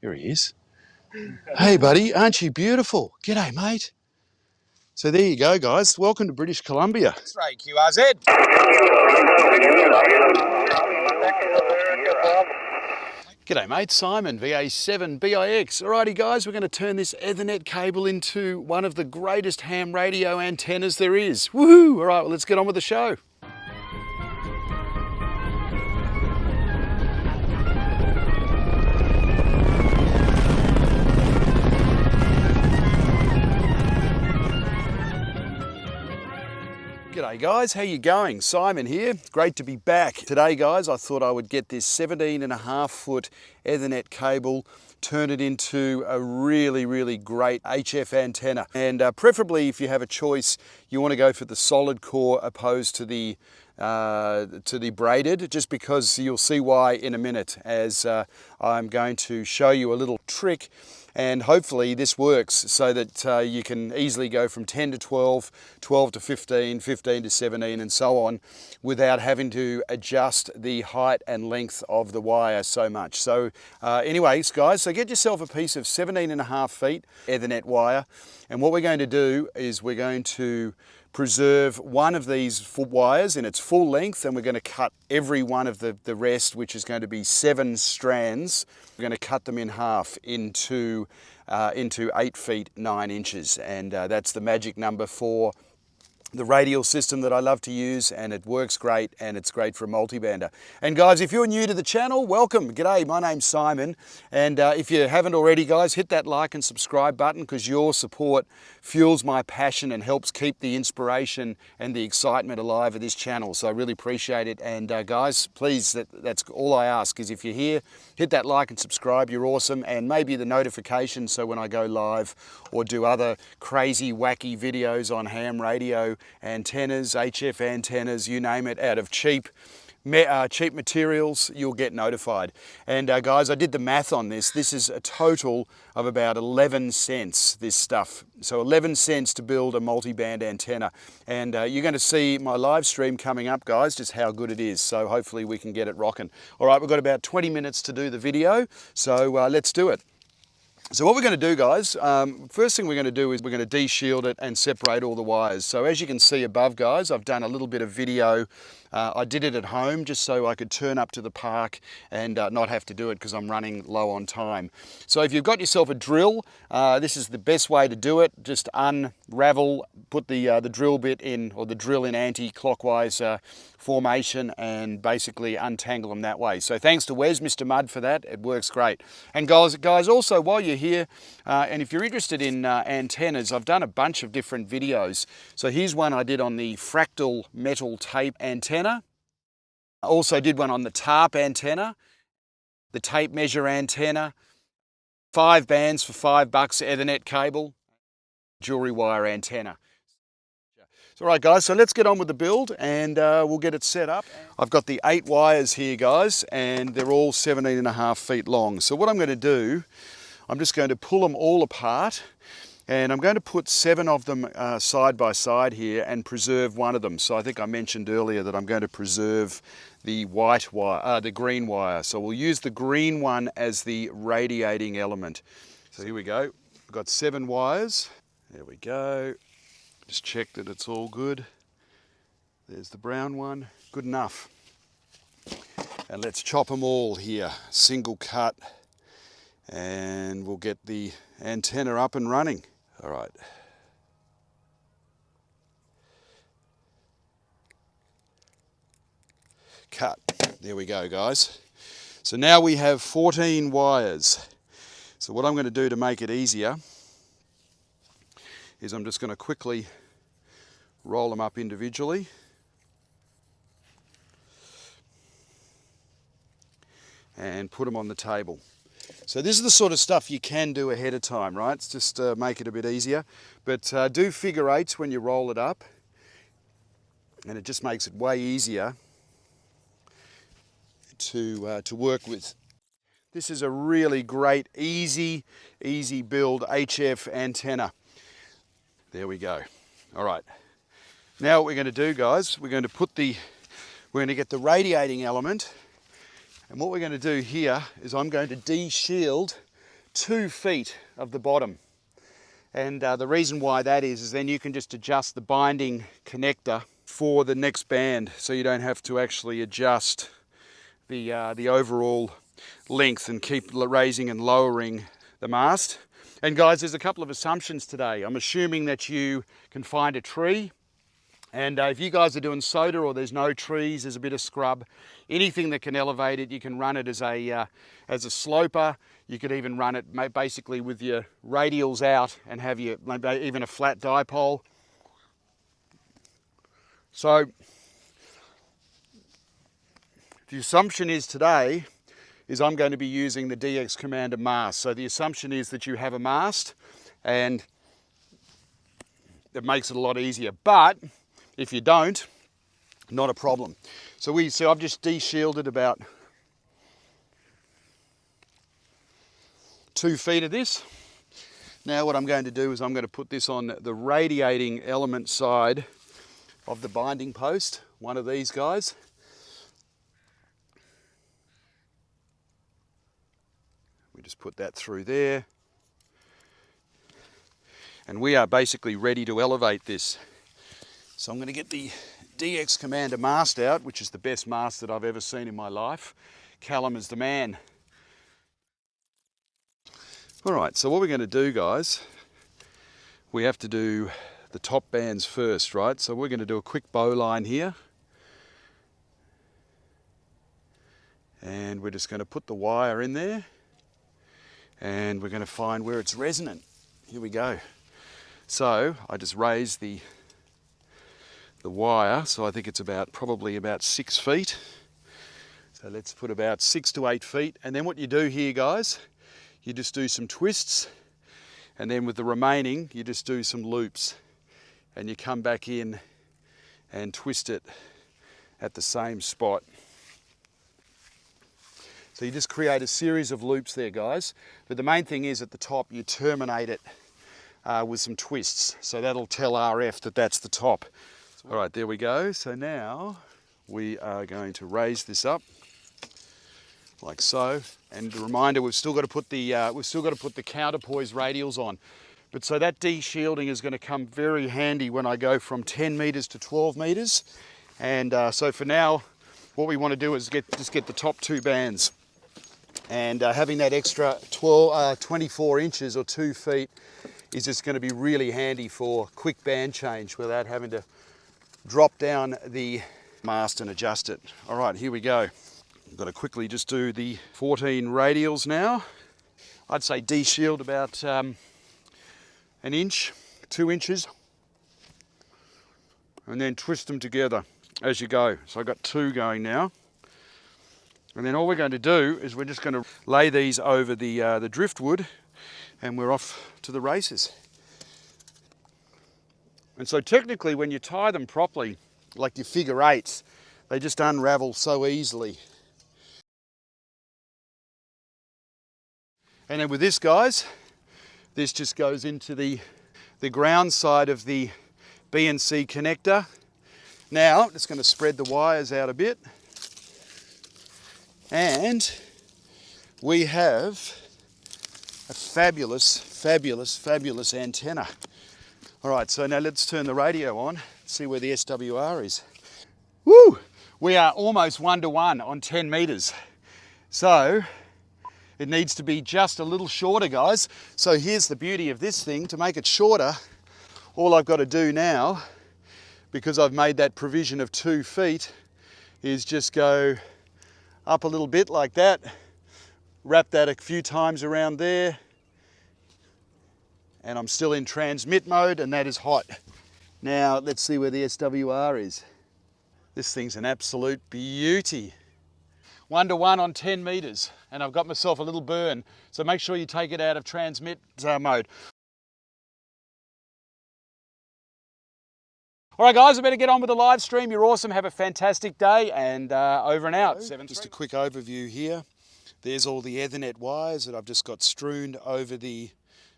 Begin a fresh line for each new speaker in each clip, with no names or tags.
Here he is. Hey, buddy, aren't you beautiful? G'day, mate. So there you go, guys. Welcome to British Columbia.
X-ray QRZ.
G'day, mate. Simon, VA7BIX. Alrighty, guys, we're going to turn this Ethernet cable into one of the greatest ham radio antennas there is. Woohoo! All right, well, let's get on with the show. G'day guys, how you going? Simon here, great to be back. Today guys, I thought I would get this 17.5 foot Ethernet cable, turn it into a really great HF antenna. And preferably if you have a choice, you want to go for the solid core opposed to the braided, just because you'll see why in a minute as I'm going to show you a little trick. And hopefully this works so that you can easily go from 10 to 12, 12 to 15, 15 to 17 and so on without having to adjust the height and length of the wire so much. So anyways guys, so get yourself a piece of 17.5 feet Ethernet wire, and what we're going to do is we're going to preserve one of these wires in its full length, and we're going to cut every one of the rest, which is going to be 7 strands. We're going to cut them in half into 8 feet 9 inches, and that's the magic number for the radial system that I love to use, and it works great, and it's great for a multibander. And guys, if you're new to the channel, welcome. G'day, my name's Simon, and if you haven't already guys, hit that like and subscribe button, because your support fuels my passion and helps keep the inspiration and the excitement alive of this channel. So I really appreciate it. And guys, please, that's all I ask, is if you're here, hit that like and subscribe. You're awesome. And maybe the notification, so when I go live or do other crazy wacky videos on ham radio antennas, HF antennas, you name it, out of cheap materials, you'll get notified. And guys, I did the math on this. This is a total of about 11 cents, this stuff. So 11 cents to build a multi-band antenna. And you're going to see my live stream coming up, guys, just how good it is. So hopefully we can get it rocking. All right, we've got about 20 minutes to do the video, so let's do it. So what we're going to do, guys, first thing we're going to do is we're going to de-shield it and separate all the wires. So as you can see above, guys, I've done a little bit of video. I did it at home just so I could turn up to the park and not have to do it because I'm running low on time. So if you've got yourself a drill, this is the best way to do it. Just unravel, put the drill bit in, or the drill in anti-clockwise formation, and basically untangle them that way. So thanks to Wes, Mr. Mudd, for that. It works great. And guys, also while you're here, and if you're interested in antennas, I've done a bunch of different videos. So here's one I did on the fractal metal tape antenna. I also did one on the TARP antenna, the tape measure antenna, 5 bands for $5 Ethernet cable, jewelry wire antenna. So, all right guys, so let's get on with the build, and we'll get it set up. I've got the 8 wires here, guys, and they're all 17.5 feet long. So what I'm going to do, I'm just going to pull them all apart, and I'm going to put 7 of them side by side here and preserve one of them. So I think I mentioned earlier that I'm going to preserve the white wire, the green wire. So we'll use the green one as the radiating element. So here we go. We've got 7 wires. There we go. Just check that it's all good. There's the brown one. Good enough. And let's chop them all here. Single cut. And we'll get the antenna up and running. All right. Cut. There we go, guys. So now we have 14 wires. So what I'm going to do to make it easier is I'm just going to quickly roll them up individually. And put them on the table. So this is the sort of stuff you can do ahead of time, right? It's just make it a bit easier. But do figure 8s when you roll it up, and it just makes it way easier to work with. This is a really great, easy build HF antenna. There we go. All right. Now what we're going to do, guys, we're going to get the radiating element. And what we're going to do here is I'm going to de-shield 2 feet of the bottom. And the reason why that is then you can just adjust the binding connector for the next band, so you don't have to actually adjust the overall length and keep raising and lowering the mast. And guys, there's a couple of assumptions today. I'm assuming that you can find a tree, and if you guys are doing SOTA or there's no trees, there's a bit of scrub, anything that can elevate it, you can run it as a sloper. You could even run it basically with your radials out and have your maybe even a flat dipole. So the assumption is today is I'm going to be using the DX Commander mast. So the assumption is that you have a mast, and it makes it a lot easier. But if you don't, not a problem. So I've just de-shielded about 2 feet of this. Now what I'm going to do is I'm going to put this on the radiating element side of the binding post, one of these guys. We just put that through there. And we are basically ready to elevate this. So I'm going to get the DX Commander mast out, which is the best mast that I've ever seen in my life. Callum is the man. All right, so what we're going to do, guys, we have to do the top bands first, right? So we're going to do a quick bow line here. And we're just going to put the wire in there. And we're going to find where it's resonant. Here we go. So I just raised the wire, so I think it's probably about 6 feet. So let's put about 6 to 8 feet. And then what you do here, guys, you just do some twists, and then with the remaining, you just do some loops, and you come back in and twist it at the same spot. So you just create a series of loops there, guys. But the main thing is at the top, you terminate it with some twists. So that'll tell RF that that's the top. All right, there we go. So now we are going to raise this up like so. And a reminder, we've still got to put the counterpoise radials on. But so that de-shielding is going to come very handy when I go from 10 meters to 12 meters. And so for now, what we want to do is just get the top 2 bands. And having that extra 24 inches or 2 feet is just going to be really handy for quick band change without having to drop down the mast and adjust it. All right, here we go. I've got to quickly just do the 14 radials now. I'd say de-shield about an inch, 2 inches, and then twist them together as you go. So I've got 2 going now. And then all we're going to do is we're just going to lay these over the driftwood, and we're off to the races. And so technically when you tie them properly, like your figure 8s, they just unravel so easily. And then with this, guys, this just goes into the ground side of the B and C connector. Now, I'm just going to spread the wires out a bit. And we have a fabulous, fabulous, fabulous antenna. All right, so now let's turn the radio on, see where the SWR is. Woo! We are almost 1-to-1 on 10 meters. So it needs to be just a little shorter, guys. So here's the beauty of this thing. To make it shorter, all I've got to do now, because I've made that provision of 2 feet, is just go up a little bit like that, wrap that a few times around there, and I'm still in transmit mode, and that is hot. Now let's see where the SWR is. This thing's an absolute beauty. 1-to-1 on 10 meters, and I've got myself a little burn, so make sure you take it out of transmit mode. All right, guys, I better get on with the live stream. You're awesome. Have a fantastic day, and over and out. Just a quick overview here. There's all the Ethernet wires that I've just got strewn over the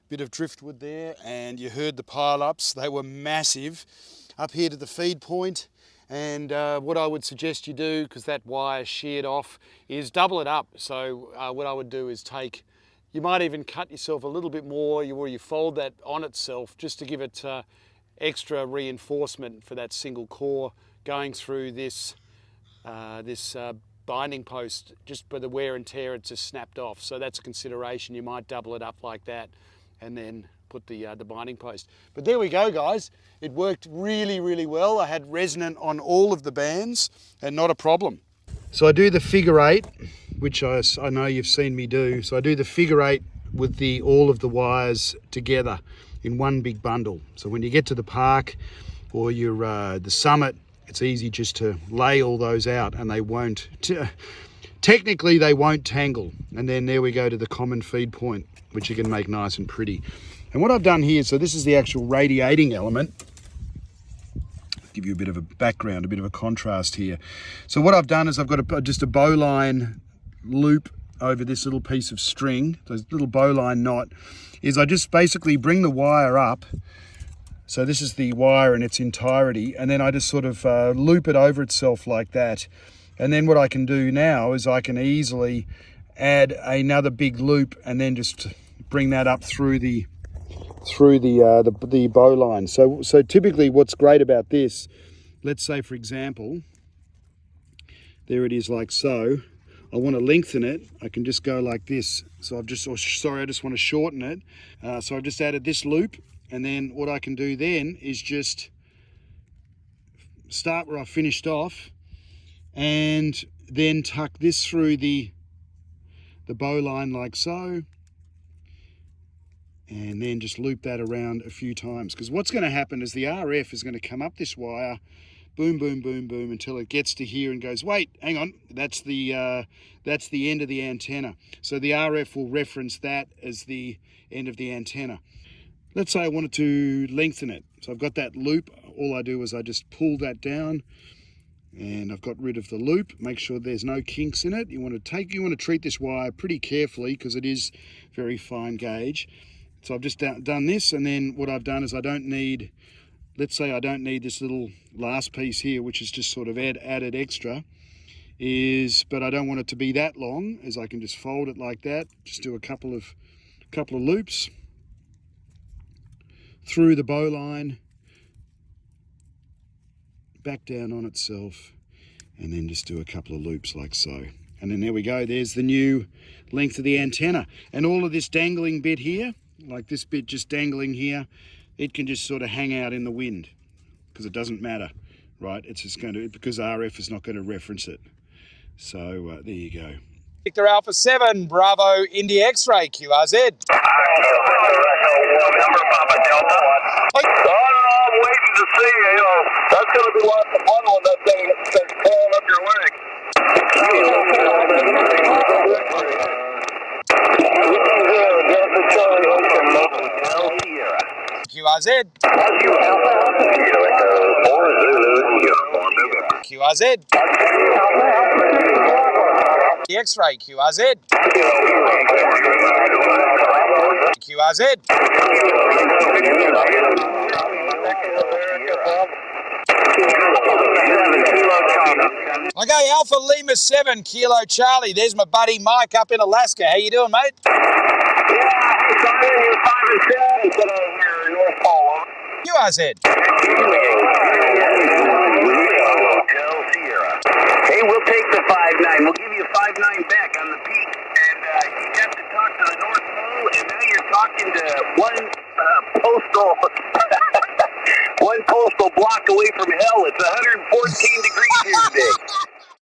bit of driftwood there, and you heard the pile-ups. They were massive. Up here to the feed point, and what I would suggest you do, because that wire sheared off, is double it up. So what I would do is take You might even cut yourself a little bit more where you fold that on itself just to give it extra reinforcement for that single core going through this binding post. Just by the wear and tear, it's just snapped off. So that's a consideration. You might double it up like that and then put the binding post. But there we go, guys. It worked really, really well. I had resonant on all of the bands and not a problem. So I do the figure 8, which I know you've seen me do. So I do the figure 8 with all of the wires together in one big bundle. So when you get to the park or you're the summit, it's easy just to lay all those out and they won't, technically they won't tangle. And then there we go to the common feed point, which you can make nice and pretty. And what I've done here, so this is the actual radiating element. Give you a bit of a background, a bit of a contrast here. So what I've done is I've got just a bowline loop over this little piece of string, this little bowline knot, is I just basically bring the wire up. So this is the wire in its entirety, and then I just sort of loop it over itself like that. And then what I can do now is I can easily add another big loop and then just bring that up through the bowline. So typically what's great about this, let's say for example, there it is like so. I want to lengthen it, I can just go like this. So I just want to shorten it. So I've just added this loop, and then what I can do then is just start where I finished off and then tuck this through the bowline like so, and then just loop that around a few times. Because what's going to happen is the RF is going to come up this wire, boom, boom, boom, boom, until it gets to here and goes, wait, hang on, that's the end of the antenna. So the RF will reference that as the end of the antenna. Let's say I wanted to lengthen it. So I've got that loop. All I do is I just pull that down and I've got rid of the loop. Make sure there's no kinks in it. You want to treat this wire pretty carefully because it is very fine gauge. So I've just done this, and then what I've done is I don't need, let's say I don't need this little last piece here, which is just sort of added extra, but I don't want it to be that long, as I can just fold it like that, just do a couple of loops through the bowline, back down on itself, and then just do a couple of loops like so. And then there we go, there's the new length of the antenna. And all of this dangling bit here, like this bit just dangling here, it can just sort of hang out in the wind because it doesn't matter, right? It's just going to, because RF is not going to reference it. So there you go.
Victor Alpha 7, Bravo, India X-ray, QRZ.
Number Papa Delta. I'm waiting to see, that's going to be lots of fun when that thing starts pulling up your leg.
QRZ. QRZ. The X-ray, QRZ. QRZ. Okay, Alpha Lima 7, Kilo Charlie. There's my buddy Mike up in Alaska. How you doing, mate? QRZ.
Hey, we'll take the 5-9. We'll give you 5-9 back on the peak. And you got to talk to the North Pole, and now you're talking to one postal block away from hell. It's 114 degrees here today.